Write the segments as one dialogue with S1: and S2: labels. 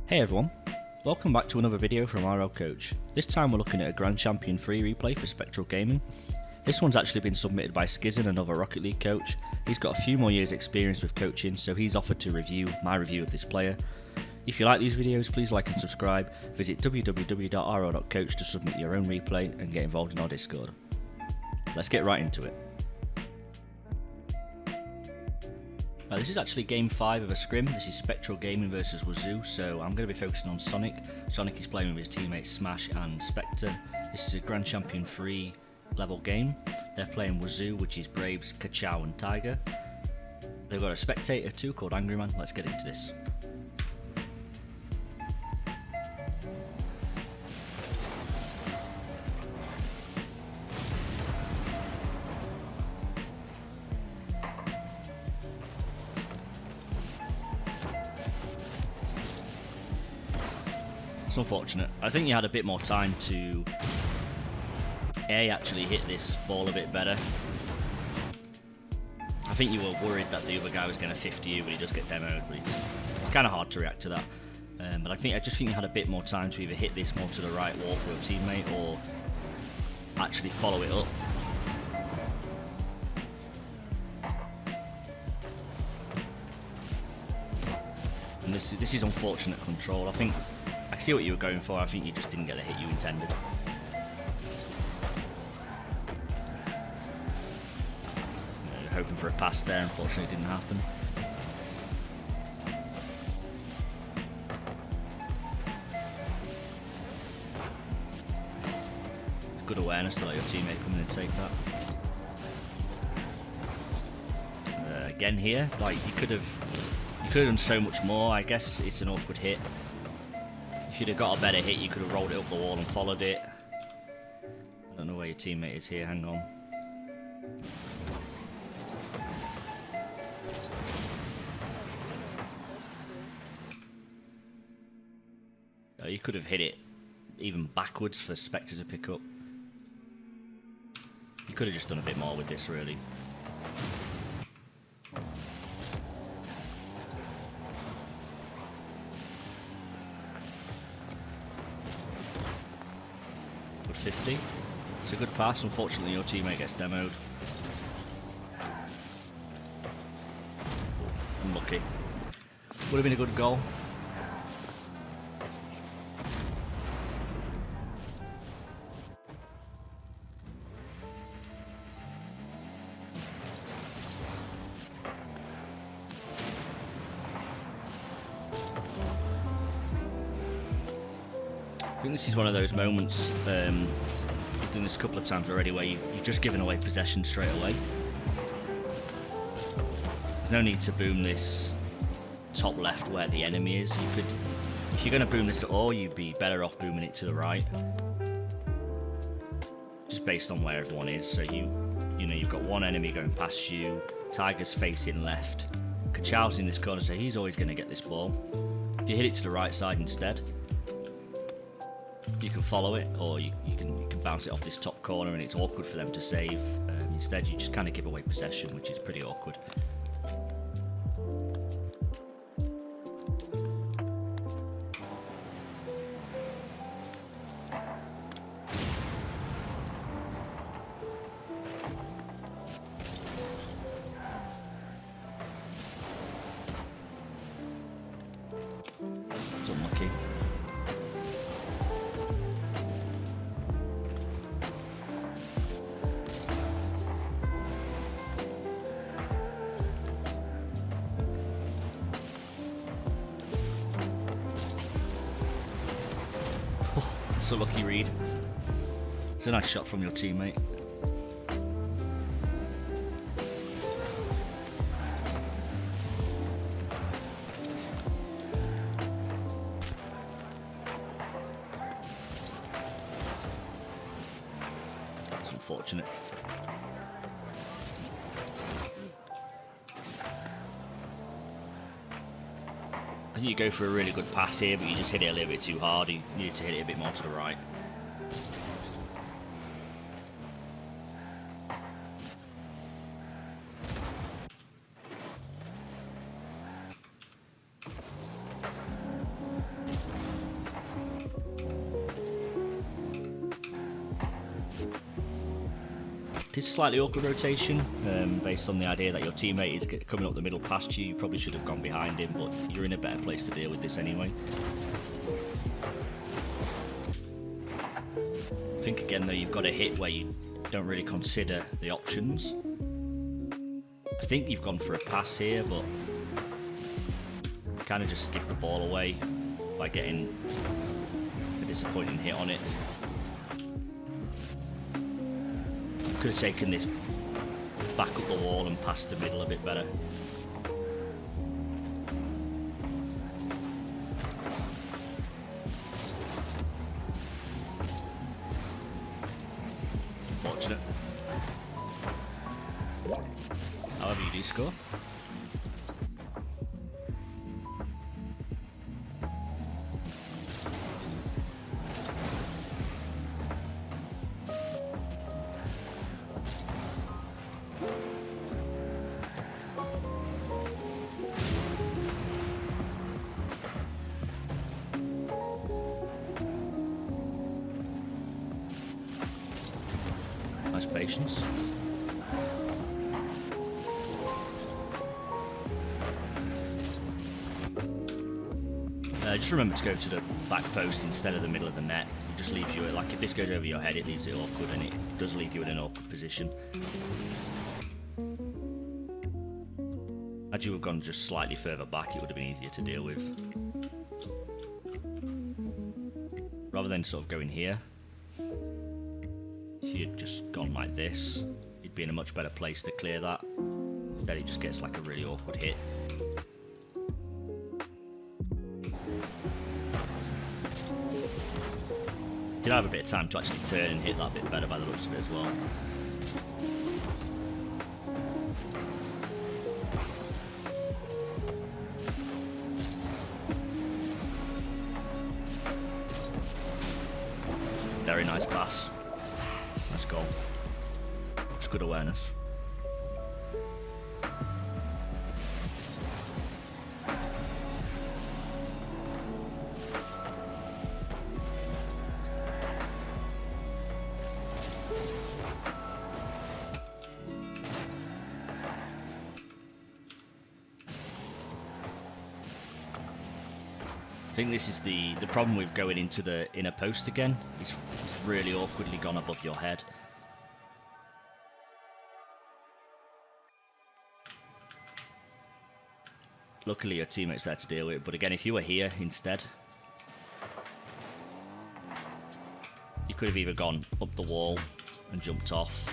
S1: Hey everyone, welcome back to another video from RL Coach. This time we're looking at a Grand Champion free replay for Spectral Gaming. This one's actually been submitted by Skizzen, another Rocket League coach. He's got a few more years experience with coaching, so he's offered to review my review of this player. If you like these videos, please like and subscribe. Visit www.rl.coach to submit your own replay and get involved in our Discord. Let's get right into it. This is actually game 5 of a scrim. This is Spectral Gaming versus Wazoo, so I'm going to be focusing on Sonic. Sonic is playing with his teammates Smash and Spectre. This is a Grand Champion 3 level game. They're playing Wazoo, which is Braves, Kachow and Tiger. They've got a spectator too called Angry Man. Let's get into this. It's unfortunate. I think you had a bit more time to actually hit this ball a bit better. I think you were worried that the other guy was going to 50 you, but he does get demoed. But it's kind of hard to react to that. But I just think you had a bit more time to either hit this more to the right wall for your teammate or actually follow it up. And this is unfortunate control. I see what you were going for. I think you just didn't get the hit you intended. You're hoping for a pass there. Unfortunately, it didn't happen. Good awareness to let your teammate come in and take that. Again here, like you could have done so much more. I guess it's an awkward hit. If you'd have got a better hit, you could have rolled it up the wall and followed it. I don't know where your teammate is here, hang on. You could have hit it even backwards for Spectre to pick up. You could have just done a bit more with this, really. Good 50. It's a good pass. Unfortunately, your teammate gets demoed. Unlucky. Would have been a good goal. I think this is one of those moments, I've done this a couple of times already, where you've just given away possession straight away. There's no need to boom this top left where the enemy is. If you're going to boom this at all, you'd be better off booming it to the right. Just based on where everyone is. So you've got one enemy going past you, Tiger's facing left, Kachow's in this corner, so he's always going to get this ball. If you hit it to the right side instead, you can follow it, or you can bounce it off this top corner and it's awkward for them to save. Instead, you just kind of give away possession, which is pretty awkward. It's unlucky. It's a lucky read. It's a nice shot from your teammate. It's unfortunate. I think you go for a really good pass here, but you just hit it a little bit too hard. You need to hit it a bit more to the right. It is slightly awkward rotation, based on the idea that your teammate is coming up the middle past you. You probably should have gone behind him, but you're in a better place to deal with this anyway. I think again though, you've got a hit where you don't really consider the options. I think you've gone for a pass here, but kind of just give the ball away by getting a disappointing hit on it. Could have taken this back up the wall and passed the middle a bit better. Unfortunate. However, you do score. Nice patience. Just remember to go to the back post instead of the middle of the net. It just leaves you, like if this goes over your head, it leaves it awkward, and it does leave you in an awkward position. Had you have gone just slightly further back, it would have been easier to deal with. Rather than sort of going here, if you'd just gone like this, you'd be in a much better place to clear that. Instead, it just gets like a really awkward hit. Did have a bit of time to actually turn and hit that bit better by the looks of it as well. Very nice pass. Nice goal. It's good awareness. I think this is the problem with going into the inner post again. It's really awkwardly gone above your head. Luckily your teammate's there to deal with it, but again, if you were here instead, you could have either gone up the wall and jumped off,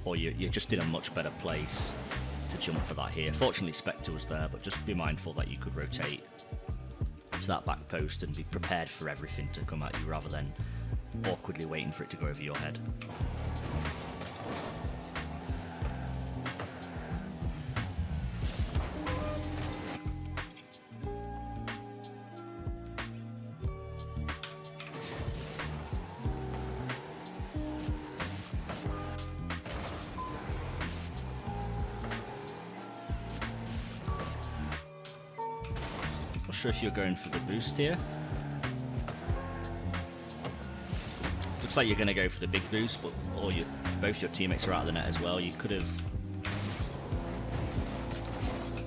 S1: or you're just in a much better place to jump for that here. Fortunately Spectral was there, but just be mindful that you could rotate to that back post and be prepared for everything to come at you rather than awkwardly waiting for it to go over your head. Not sure if you're going for the boost here. Looks like you're going to go for the big boost, but both your teammates are out of the net as well. You could have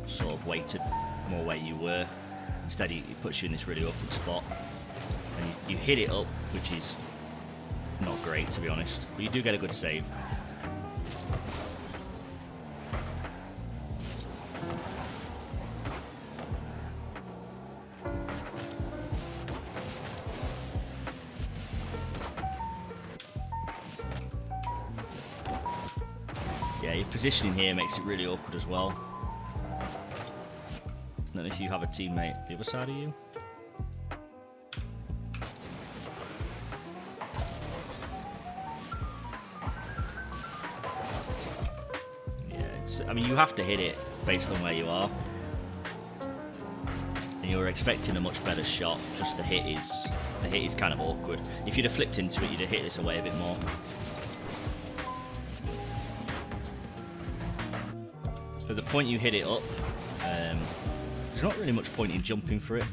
S1: sort of waited more where you were. Instead, he puts you in this really awkward spot, and you hit it up, which is not great to be honest. But you do get a good save. Yeah, your positioning here makes it really awkward as well. And then if you have a teammate the other side of you. Yeah, I mean, you have to hit it based on where you are. And you were expecting a much better shot, just the hit is kind of awkward. If you'd have flipped into it, you'd have hit this away a bit more. So the point you hit it up, there's not really much point in jumping for it.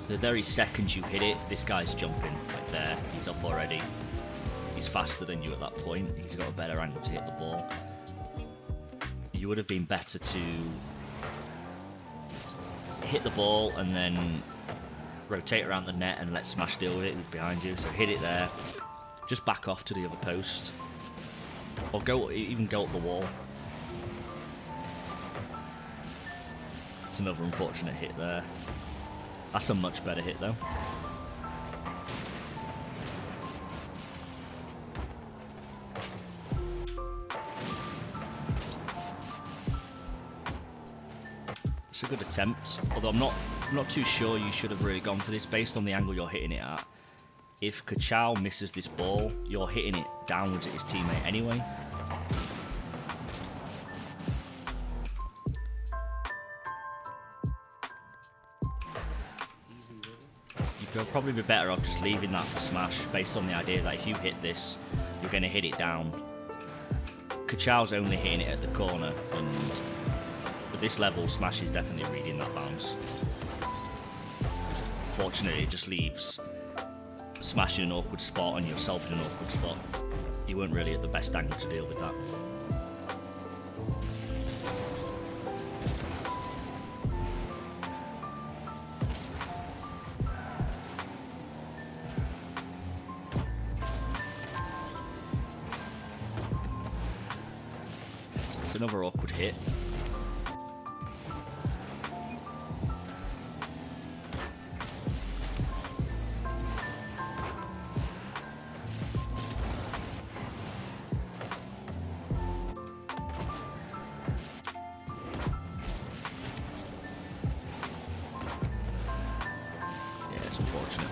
S1: The very second you hit it, this guy's jumping, like there, he's up already. He's faster than you at that point. He's got a better angle to hit the ball. You would have been better to hit the ball and then rotate around the net and let Smash deal with it. Who's behind you? So hit it there. Just back off to the other post, or even go up the wall. It's another unfortunate hit there. That's a much better hit though. It's a good attempt, although I'm not too sure you should have really gone for this based on the angle you're hitting it at. If Kachao misses this ball, you're hitting it downwards at his teammate anyway. You'll probably be better off just leaving that for Smash, based on the idea that if you hit this, you're going to hit it down. Kachao's only hitting it at the corner, and at this level, Smash is definitely reading that bounce. Fortunately, it just leaves Smash in an awkward spot and yourself in an awkward spot. You weren't really at the best angle to deal with that. It's another awkward hit. Yeah, it's unfortunate.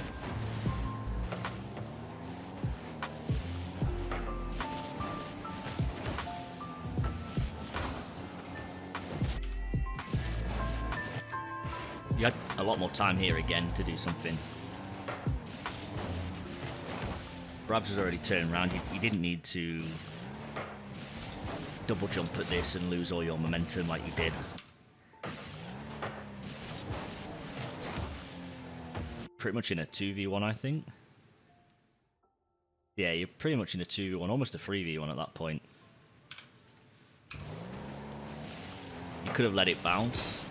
S1: You had a lot more time here again to do something. Brabs has already turned around. You didn't need to double jump at this and lose all your momentum like you did. Pretty much in a 2v1, I think. Yeah, you're pretty much in a 2v1, almost a 3v1 at that point. You could have let it bounce.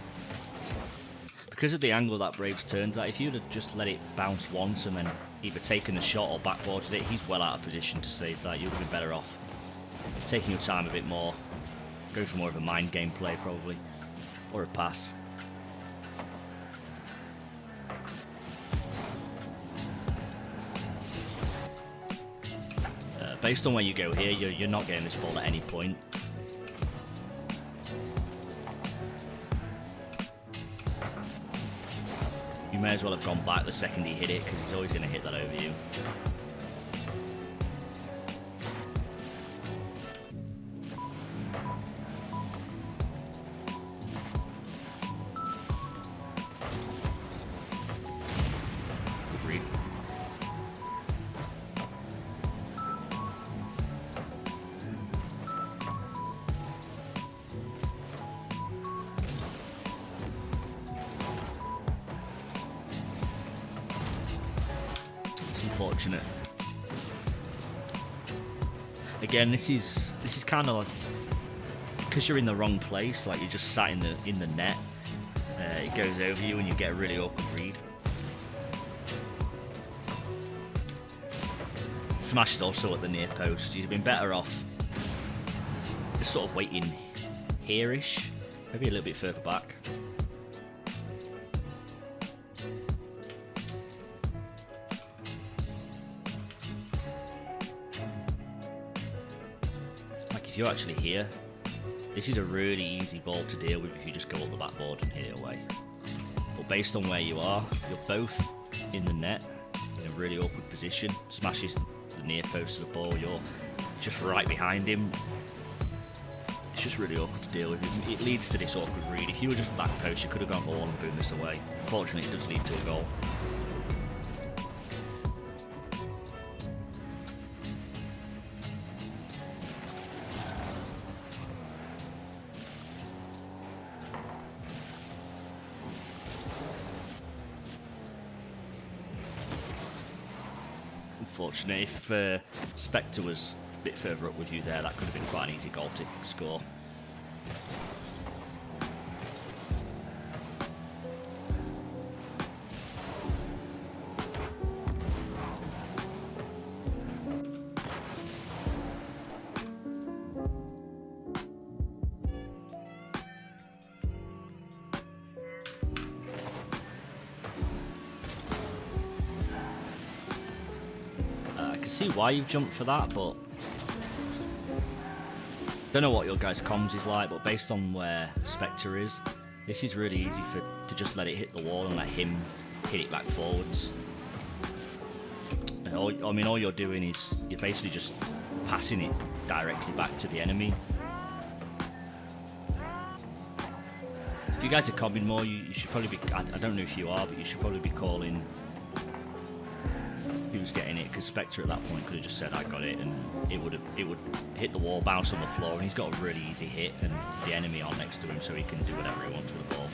S1: Because of the angle that Braves turns at, if you'd have just let it bounce once and then either taken the shot or backboarded it, he's well out of position to save that. You'd have been better off taking your time a bit more, going for more of a mind game play probably, or a pass. Based on where you go here, you're not getting this ball at any point. You may as well have gone back the second he hit it, because he's always going to hit that over you. Good read. Unfortunate. Again, this is kind of like, because you're in the wrong place, like you're just sat in the net. It goes over you and you get a really awkward read. Smash is also at the near post. You'd have been better off just sort of waiting here-ish, maybe a little bit further back. If you're actually here, this is a really easy ball to deal with if you just go up the backboard and hit it away. But based on where you are, you're both in the net in a really awkward position. Smashes the near post of the ball, you're just right behind him. It's just really awkward to deal with. It leads to this awkward read. If you were just back post, you could have gone all and boomed this away. Unfortunately, it does lead to a goal. Unfortunate. If Spectre was a bit further up with you there, that could have been quite an easy goal to score. See why you've jumped for that, but don't know what your guys' comms is like, but based on where Spectre is, this is really easy to just let it hit the wall and let him hit it back forwards. I mean, all you're doing is you're basically just passing it directly back to the enemy. If you guys are combing more, you should probably be, I don't know if you are, but you should probably be calling who's getting it, because Spectre at that point could have just said I got it, and it would hit the wall, bounce on the floor, and he's got a really easy hit and the enemy on next to him, so he can do whatever he wants with the ball.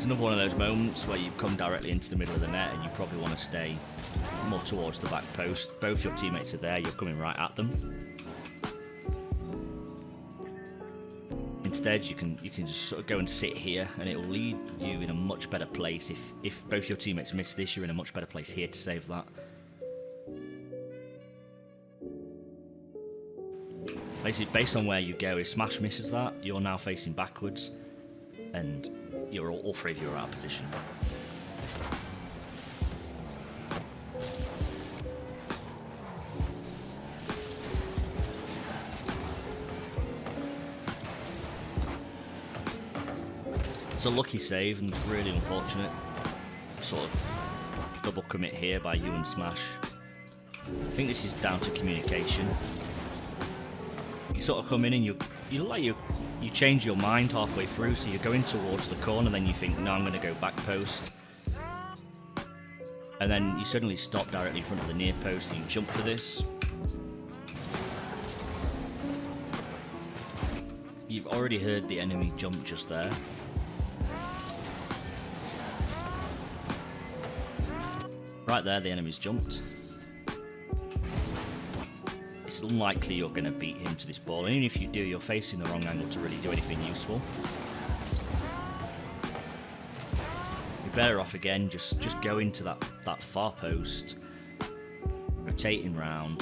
S1: Another one of those moments where you've come directly into the middle of the net and you probably want to stay more towards the back post. Both your teammates are there, you're coming right at them. Instead, you can just sort of go and sit here, and it will lead you in a much better place. If both your teammates miss this, you're in a much better place here to save that. Basically, based on where you go, if Smash misses that, you're now facing backwards, and all three of you are out of position. It's a lucky save, and it's really unfortunate. Sort of double commit here by you and Smash. I think this is down to communication. You sort of come in and you change your mind halfway through, so you're going towards the corner, then you think, no, I'm going to go back post. And then you suddenly stop directly in front of the near post and you jump for this. You've already heard the enemy jump just there. Right there, the enemy's jumped. It's unlikely you're going to beat him to this ball, and even if you do, you're facing the wrong angle to really do anything useful. You're better off again, just go into that far post, rotating round.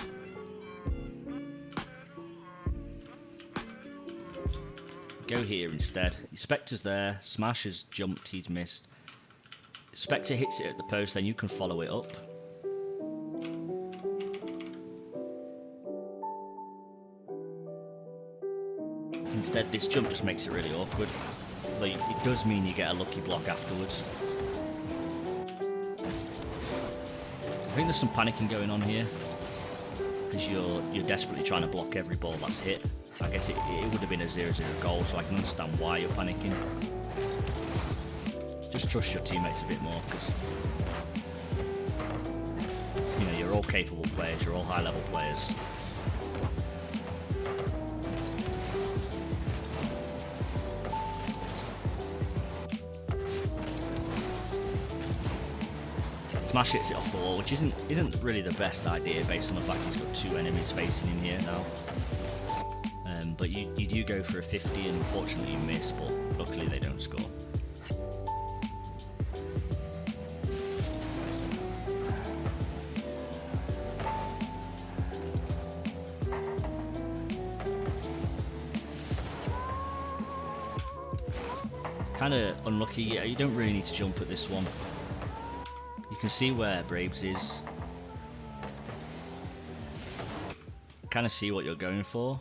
S1: Go here instead. Spectre's there, Smash has jumped, he's missed. Spectre hits it at the post, then you can follow it up. Instead, this jump just makes it really awkward. Although it does mean you get a lucky block afterwards. I think there's some panicking going on here, because you're desperately trying to block every ball that's hit. I guess it would have been a 0-0 goal, so I can understand why you're panicking. Just trust your teammates a bit more, because you know, you're all capable players, you're all high-level players. Smash hits it off the wall, which isn't really the best idea based on the fact he's got two enemies facing him here now. But you do go for a 50, and unfortunately you miss, but luckily they don't score. It's kind of unlucky. Yeah, you don't really need to jump at this one. You can see where Braves is. Kind of see what you're going for.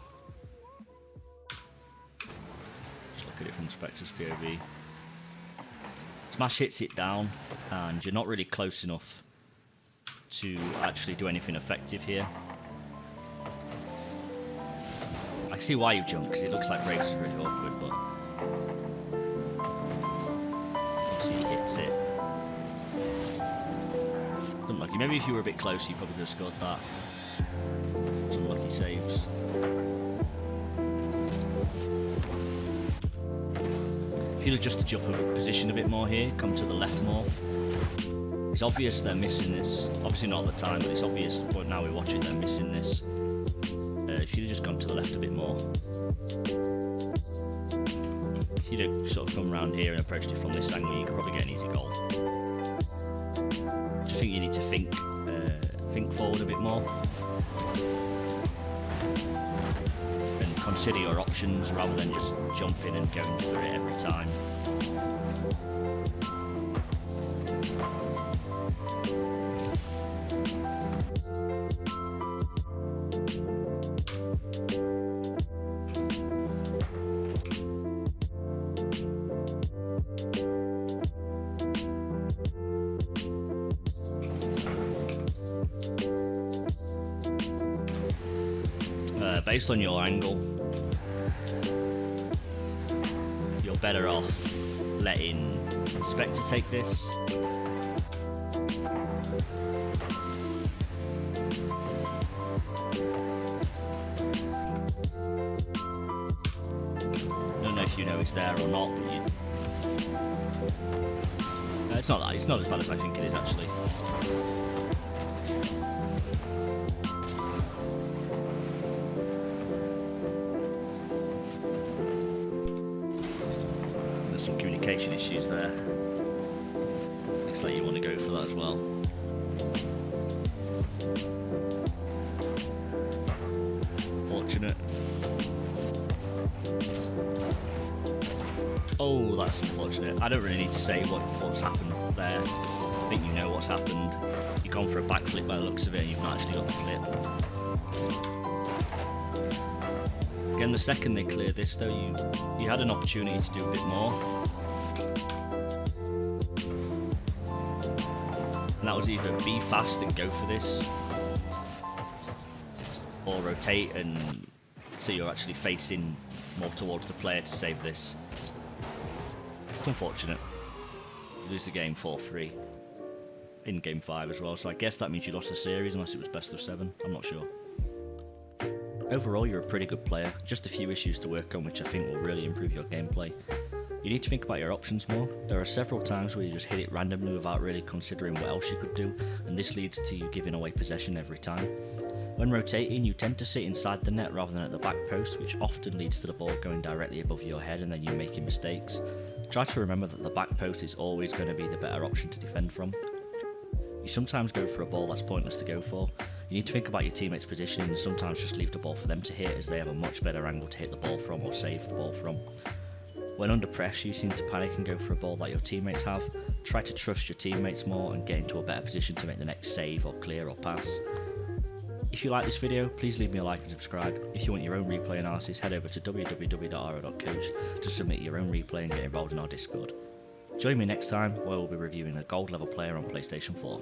S1: Just look at it from Spectre's POV. Smash hits it down, and you're not really close enough to actually do anything effective here. I see why you jumped, because it looks like Braves is really awkward, but obviously he hits it. Unlucky. Maybe if you were a bit closer, you probably could have scored that. Some lucky saves. If you'd adjust the jump position a bit more here, come to the left more. It's obvious they're missing this. Obviously not at the time, but it's obvious. But now we watch it, they're missing this. If you'd have just gone to the left a bit more. If you'd have sort of come around here and approached it from this angle, you could probably get an easy goal. I just think you need to think forward a bit more. And consider your options rather than just jumping and going for it every time. Based on your angle, you're better off letting Spectre take this. I don't know if you know it's there or not, but it's not as bad as I think it is actually. Some communication issues there. Looks like you want to go for that as well. Fortunate. Oh, that's unfortunate. I don't really need to say what's happened there. I think you know what's happened. You've gone for a backflip by the looks of it and you've not actually got the flip. Again, the second they cleared this though, you had an opportunity to do a bit more. And that was either be fast and go for this, or rotate and so you're actually facing more towards the player to save this. It's unfortunate. You lose the game 4-3 in game 5 as well, so I guess that means you lost the series unless it was best of 7. I'm not sure. Overall, you're a pretty good player, just a few issues to work on which I think will really improve your gameplay. You need to think about your options more. There are several times where you just hit it randomly without really considering what else you could do, and this leads to you giving away possession every time. When rotating, you tend to sit inside the net rather than at the back post, which often leads to the ball going directly above your head and then you making mistakes. Try to remember that the back post is always going to be the better option to defend from. You sometimes go for a ball that's pointless to go for. You need to think about your teammates' positioning and sometimes just leave the ball for them to hit, as they have a much better angle to hit the ball from or save the ball from. When under pressure, you seem to panic and go for a ball that your teammates have. Try to trust your teammates more and get into a better position to make the next save or clear or pass. If you like this video, please leave me a like and subscribe. If you want your own replay analysis, head over to www.aro.coach to submit your own replay and get involved in our Discord. Join me next time where we'll be reviewing a gold level player on PlayStation 4.